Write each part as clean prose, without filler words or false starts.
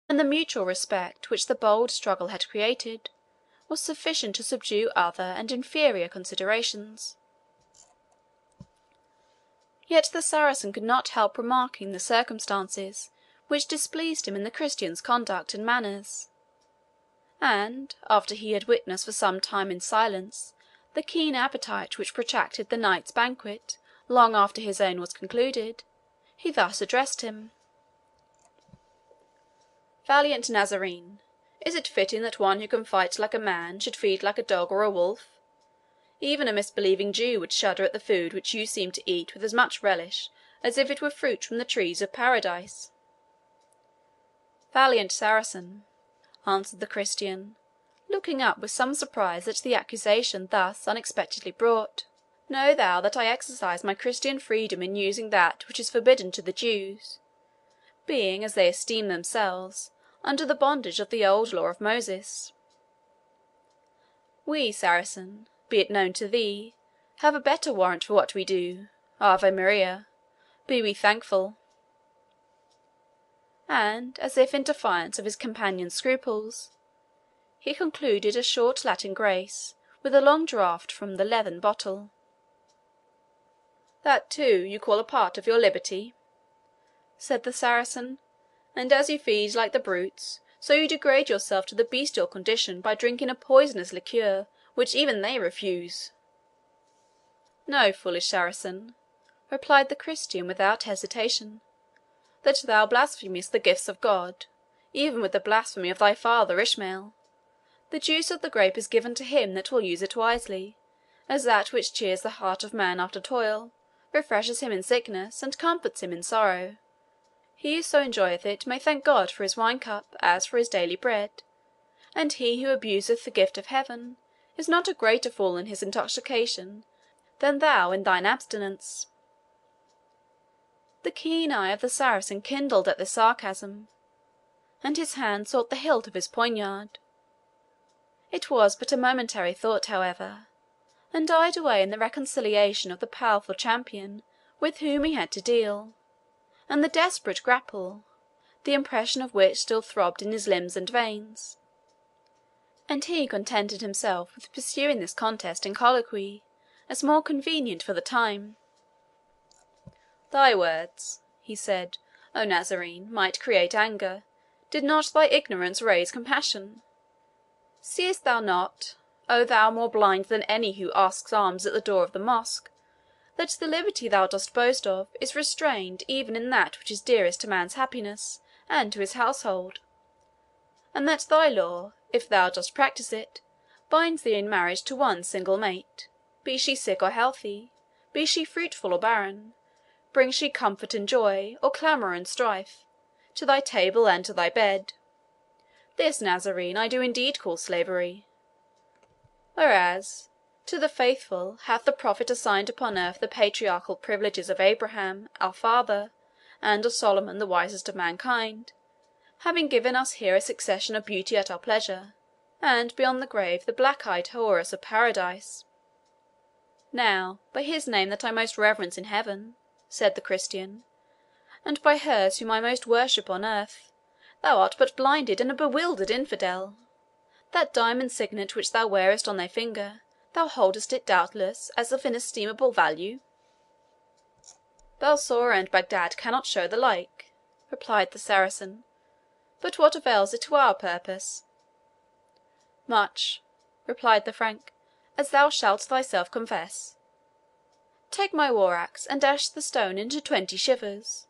and the mutual respect which the bold struggle had created was sufficient to subdue other and inferior considerations. Yet the Saracen could not help remarking the circumstances which displeased him in the Christian's conduct and manners; and, after he had witnessed for some time in silence the keen appetite which protracted the night's banquet long after his own was concluded, he thus addressed him: "Valiant Nazarene, is it fitting that one who can fight like a man should feed like a dog or a wolf? Even a misbelieving Jew would shudder at the food which you seem to eat with as much relish as if it were fruit from the trees of paradise." "Valiant Saracen," answered the Christian, looking up with some surprise at the accusation thus unexpectedly brought, "know thou that I exercise my Christian freedom in using that which is forbidden to the Jews, being, as they esteem themselves, under the bondage of the old law of Moses. We, Saracen, be it known to thee, have a better warrant for what we do. Ave Maria! Be we thankful." And, as if in defiance of his companion's scruples, he concluded a short Latin grace with a long draught from the leathern bottle. "That, too, you call a part of your liberty?" said the Saracen. "And as you feed like the brutes, so you degrade yourself to the bestial condition by drinking a poisonous liquor which even they refuse." "Know, foolish Saracen," replied the Christian without hesitation, "that thou blasphemest the gifts of God, even with the blasphemy of thy father Ishmael. The juice of the grape is given to him that will use it wisely, as that which cheers the heart of man after toil, refreshes him in sickness, and comforts him in sorrow. He who so enjoyeth it may thank God for his wine cup as for his daily bread, and he who abuseth the gift of heaven is not a greater fool in his intoxication than thou in thine abstinence." The keen eye of the Saracen kindled at this sarcasm, and his hand sought the hilt of his poniard. It was but a momentary thought, however, and died away in the reconciliation of the powerful champion with whom he had to deal, and the desperate grapple, the impression of which still throbbed in his limbs and veins; and he contented himself with pursuing this contest in colloquy, as more convenient for the time. "Thy words," he said, "O Nazarene, might create anger, did not thy ignorance raise compassion. Seest thou not, O thou more blind than any who asks alms at the door of the mosque, that the liberty thou dost boast of is restrained even in that which is dearest to man's happiness and to his household, and that thy law, if thou dost practise it, binds thee in marriage to one single mate, be she sick or healthy, be she fruitful or barren, bring she comfort and joy, or clamour and strife, to thy table and to thy bed? This, Nazarene, I do indeed call slavery. Whereas, to the faithful hath the Prophet assigned upon earth the patriarchal privileges of Abraham, our father, and of Solomon, the wisest of mankind, having given us here a succession of beauty at our pleasure, and beyond the grave the black-eyed Horus of paradise." "Now, by his name that I most reverence in heaven," said the Christian, "and by hers whom I most worship on earth, thou art but blinded and a bewildered infidel. That diamond signet which thou wearest on thy finger, thou holdest it doubtless as of inestimable value?" "Balsora and Bagdad cannot show the like," replied the Saracen. "But what avails it to our purpose?" "Much," replied the Frank, "as thou shalt thyself confess. Take my war axe, and dash the stone into 20 shivers.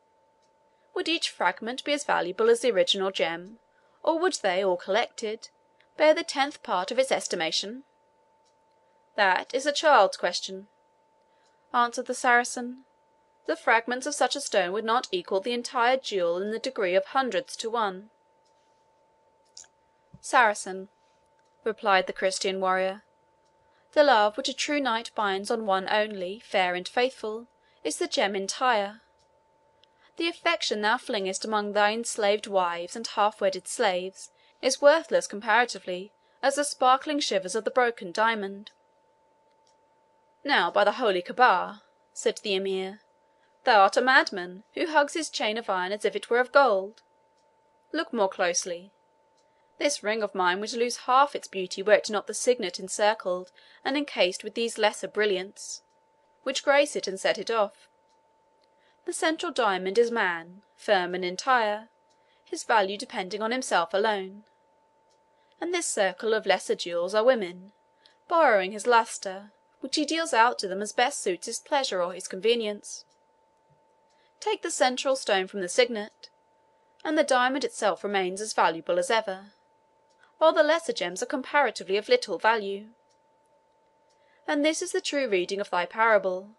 Would each fragment be as valuable as the original gem, or would they, all collected, bear the 10th part of its estimation?" "That is a child's question," answered the Saracen. "The fragments of such a stone would not equal the entire jewel in the degree of hundreds to one." "Saracen," replied the Christian warrior, "the love which a true knight binds on one only, fair and faithful, is the gem entire. The affection thou flingest among thy enslaved wives and half-wedded slaves is worthless comparatively as the sparkling shivers of the broken diamond." "Now, by the holy Kaaba," said the Emir, "thou art a madman, who hugs his chain of iron as if it were of gold. Look more closely. This ring of mine would lose half its beauty were it not the signet encircled and encased with these lesser brilliants, which grace it and set it off. The central diamond is man, firm and entire, his value depending on himself alone. And this circle of lesser jewels are women, borrowing his lustre, which he deals out to them as best suits his pleasure or his convenience. Take the central stone from the signet, and the diamond itself remains as valuable as ever, while the lesser gems are comparatively of little value. And this is the true reading of thy parable.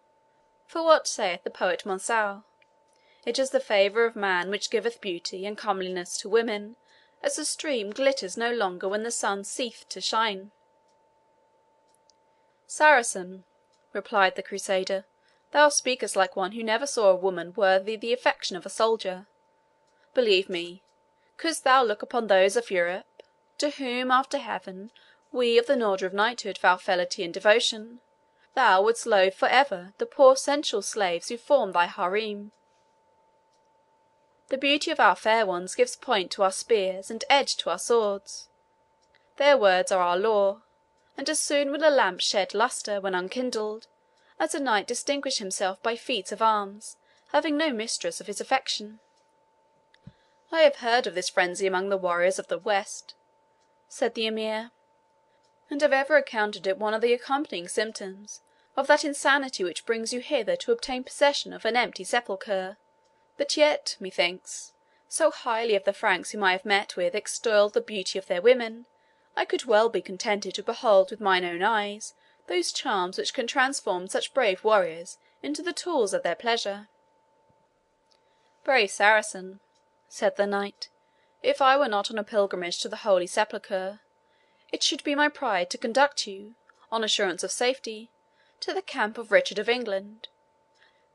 For what saith the poet Monsau? It is the favour of man which giveth beauty and comeliness to women, as the stream glitters no longer when the sun ceaseth to shine. Saracen, replied the Crusader, thou speakest like one who never saw a woman worthy the affection of a soldier. Believe me, couldst thou look upon those of Europe, to whom, after heaven, we of the order of knighthood vow fealty and devotion, thou wouldst loathe for ever the poor sensual slaves who form thy harem. The beauty of our fair ones gives point to our spears and edge to our swords. Their words are our law, and as soon will a lamp shed lustre when unkindled, as a knight distinguish himself by feats of arms, having no mistress of his affection. I have heard of this frenzy among the warriors of the West, said the Emir, and have ever accounted it one of the accompanying symptoms of that insanity which brings you hither to obtain possession of an empty sepulchre. But yet, methinks, so highly have the Franks whom I have met with extolled the beauty of their women, I could well be contented to behold with mine own eyes those charms which can transform such brave warriors into the tools of their pleasure. Brave Saracen, said the knight, if I were not on a pilgrimage to the Holy Sepulchre, it should be my pride to conduct you, on assurance of safety, to the camp of Richard of England,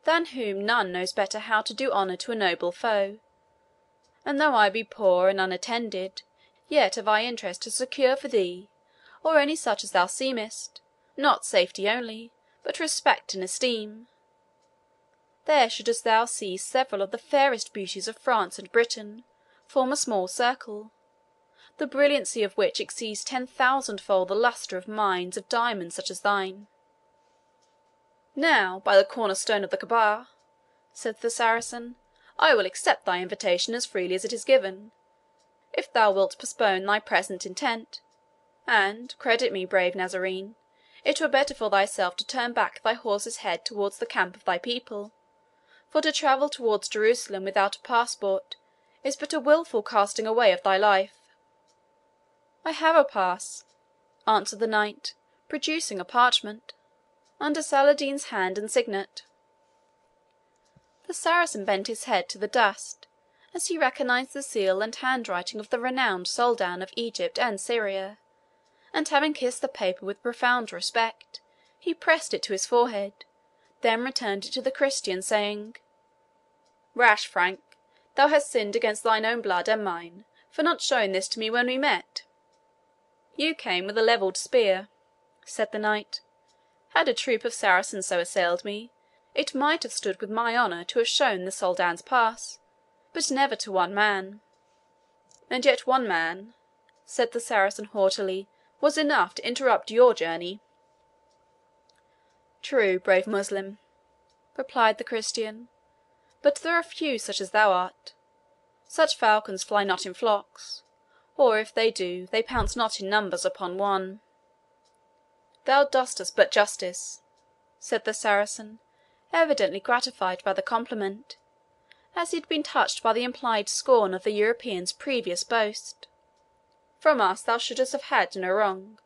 than whom none knows better how to do honour to a noble foe. And though I be poor and unattended, yet have I interest to secure for thee, or any such as thou seemest, not safety only, but respect and esteem. There shouldst thou see several of the fairest beauties of France and Britain form a small circle, the brilliancy of which exceeds 10,000-fold the lustre of mines of diamonds such as thine. Now, by the cornerstone of the Kaaba, said the Saracen, I will accept thy invitation as freely as it is given, if thou wilt postpone thy present intent. And, credit me, brave Nazarene, it were better for thyself to turn back thy horse's head towards the camp of thy people, for to travel towards Jerusalem without a passport is but a wilful casting away of thy life. I have a pass, answered the knight, producing a parchment, under Saladin's hand and signet. The Saracen bent his head to the dust as he recognized the seal and handwriting of the renowned Soldan of Egypt and Syria, and having kissed the paper with profound respect, he pressed it to his forehead, then returned it to the Christian, saying, Rash Frank, thou hast sinned against thine own blood and mine, for not showing this to me when we met. You came with a levelled spear, said the knight. Had a troop of Saracens so assailed me, it might have stood with my honour to have shown the Soldan's pass, but never to one man. And yet one man, said the Saracen haughtily, was enough to interrupt your journey. True, brave Moslem, replied the Christian, but there are few such as thou art. Such falcons fly not in flocks, or if they do, they pounce not in numbers upon one. Thou dost us but justice, said the Saracen, evidently gratified by the compliment, as he had been touched by the implied scorn of the European's previous boast. From us thou shouldst have had no wrong,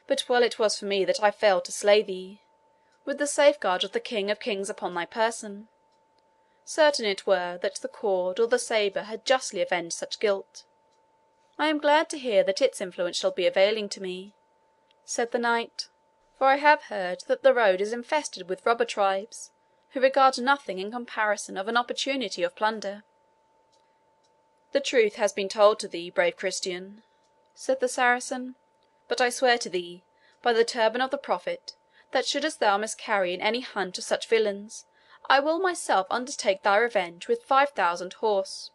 but well it was for me that I failed to slay thee, with the safeguard of the King of Kings upon thy person. Certain it were that the cord or the sabre had justly avenged such guilt. I am glad to hear that its influence shall be availing to me, said the knight, for I have heard that the road is infested with robber tribes, who regard nothing in comparison of an opportunity of plunder. The truth has been told to thee, brave Christian, said the Saracen, but I swear to thee, by the turban of the Prophet, that shouldst thou miscarry in any hunt of such villains, I will myself undertake thy revenge with 5,000 horse.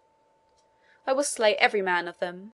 I will slay every man of them.